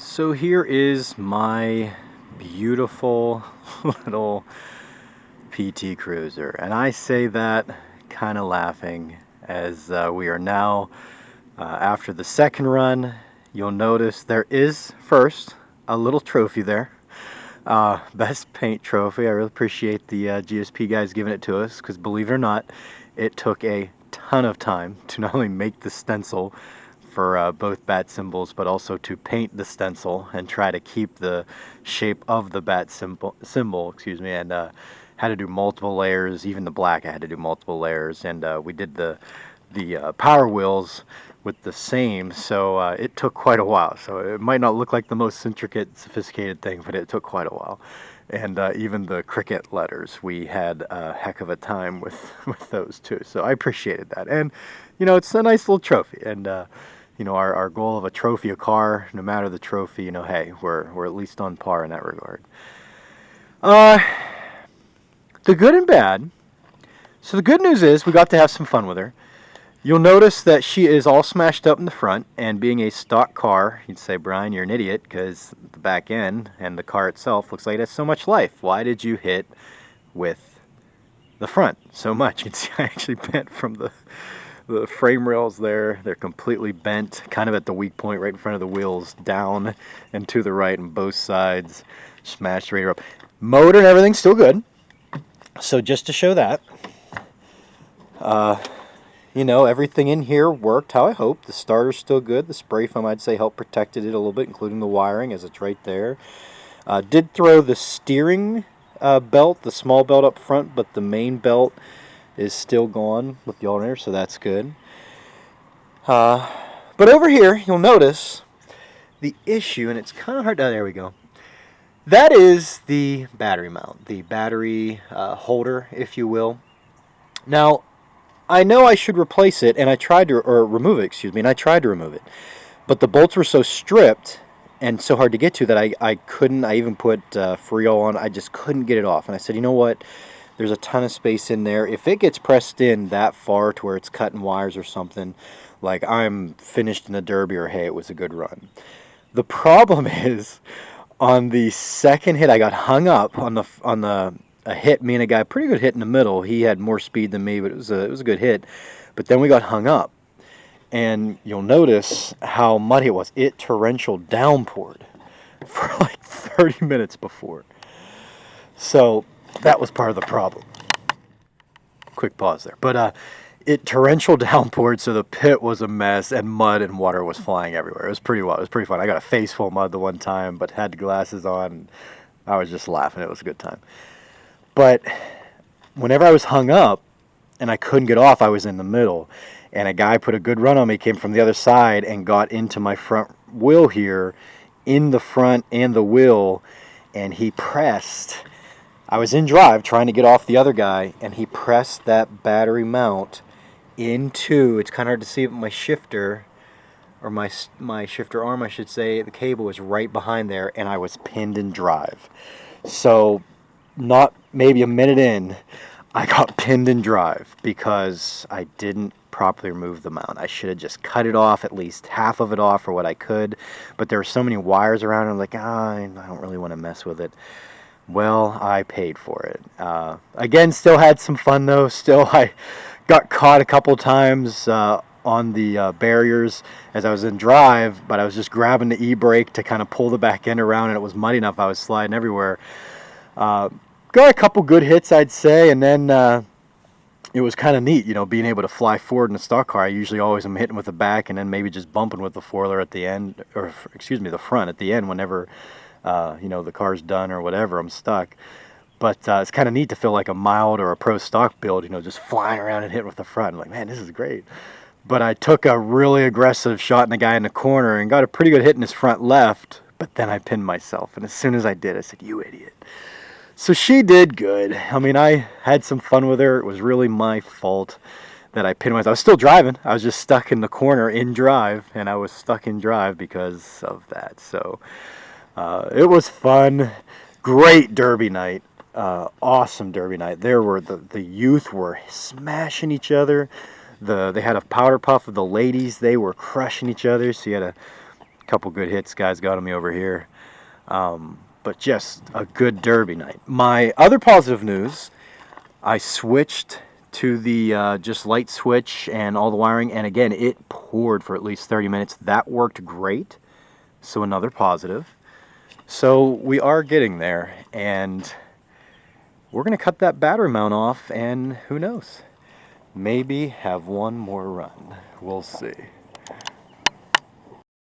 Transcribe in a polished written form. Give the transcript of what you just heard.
So here is my beautiful little PT Cruiser, and I say that kind of laughing as we are now after the second run. You'll notice there is first a little trophy there, best paint trophy. I really appreciate the GSP guys giving it to us, because believe it or not, it took a ton of time to not only make the stencil for both bat symbols, but also to paint the stencil and try to keep the shape of the bat symbol, and had to do multiple layers. Even the black, I had to do multiple layers, and we did the power wheels with the same, so it took quite a while. So it might not look like the most intricate, sophisticated thing, but it took quite a while. And even the cricket letters, we had a heck of a time with those too. So I appreciated that, and you know, it's a nice little trophy. And you know, our goal of a trophy, a car, no matter the trophy, you know, hey, we're at least on par in that regard. The good and bad. So the good news is we got to have some fun with her. You'll notice that she is all smashed up in the front, and being a stock car, you'd say, Brian, you're an idiot, because the back end and the car itself looks like it has so much life. Why did you hit with the front so much? You can see I actually bent from the frame rails there. They're completely bent, kind of at the weak point right in front of the wheels, down and to the right on both sides, smashed right up. Motor and everything's still good. So just to show that, you know, everything in here worked how I hoped. The starter's still good. The spray foam, I'd say, helped protected it a little bit, including the wiring, as it's right there. Did throw the steering belt, the small belt up front, but the main belt is still gone with the alternator, so that's good. But over here, you'll notice the issue, and it's kind of hard to... there we go. That is the battery mount, the battery holder, if you will. Now, I know I should replace it, and I tried to, or remove it, excuse me, and I tried to remove it. But the bolts were so stripped and so hard to get to that I couldn't. I even put Frio on. I just couldn't get it off. And I said, you know what? There's a ton of space in there. If it gets pressed in that far to where it's cutting wires or something, like I'm finished in the Derby, or hey, it was a good run. The problem is, on the second hit, I got hung up on a hit. Me and a guy, pretty good hit in the middle. He had more speed than me, but it was a good hit. But then we got hung up, and you'll notice how muddy it was. It torrential downpoured for like 30 minutes before. So that was part of the problem. Quick pause there. But it torrential downpoured, so the pit was a mess, and mud and water was flying everywhere. It was pretty wild. It was pretty fun. I got a face full of mud the one time, but had glasses on. I was just laughing. It was a good time. But whenever I was hung up and I couldn't get off, I was in the middle. And a guy put a good run on me, came from the other side and got into my front wheel here, in the front and the wheel, and he pressed. I was in drive trying to get off the other guy, and he pressed that battery mount into, it's kind of hard to see, but my shifter, or my shifter arm, I should say, the cable was right behind there, and I was pinned in drive. So not maybe a minute in, I got pinned in drive because I didn't properly remove the mount. I should have just cut it off, at least half of it off, or what I could. But there were so many wires around, and I'm like, I don't really want to mess with it. Well, I paid for it. Again, still had some fun though. Still, I got caught a couple times on the barriers as I was in drive, but I was just grabbing the e-brake to kind of pull the back end around, and it was muddy enough I was sliding everywhere. Got a couple good hits, I'd say, and then it was kind of neat, you know, being able to fly forward in a stock car. I usually always am hitting with the back and then maybe just bumping with the foiler at the end, or excuse me, the front at the end whenever you know, the car's done or whatever, I'm stuck. But it's kind of neat to feel like a mild or a pro stock build, you know, just flying around and hitting with the front. I'm like, man, this is great. But I took a really aggressive shot in the guy in the corner and got a pretty good hit in his front left, but then I pinned myself. And as soon as I did, I said, you idiot. So she did good. I mean, I had some fun with her. It was really my fault that I pinned myself. I was still driving. I was just stuck in the corner in drive, and I was stuck in drive because of that. So it was fun. Great Derby night. Awesome Derby night. There were the youth were smashing each other. They had a powder puff of the ladies. They were crushing each other. So you had a couple good hits guys got on me over here. But just a good derby night. My other positive news, I switched to the just light switch and all the wiring, and again, it poured for at least 30 minutes. That worked great, so another positive. So we are getting there, and we're going to cut that battery mount off, and who knows, maybe have one more run. We'll see.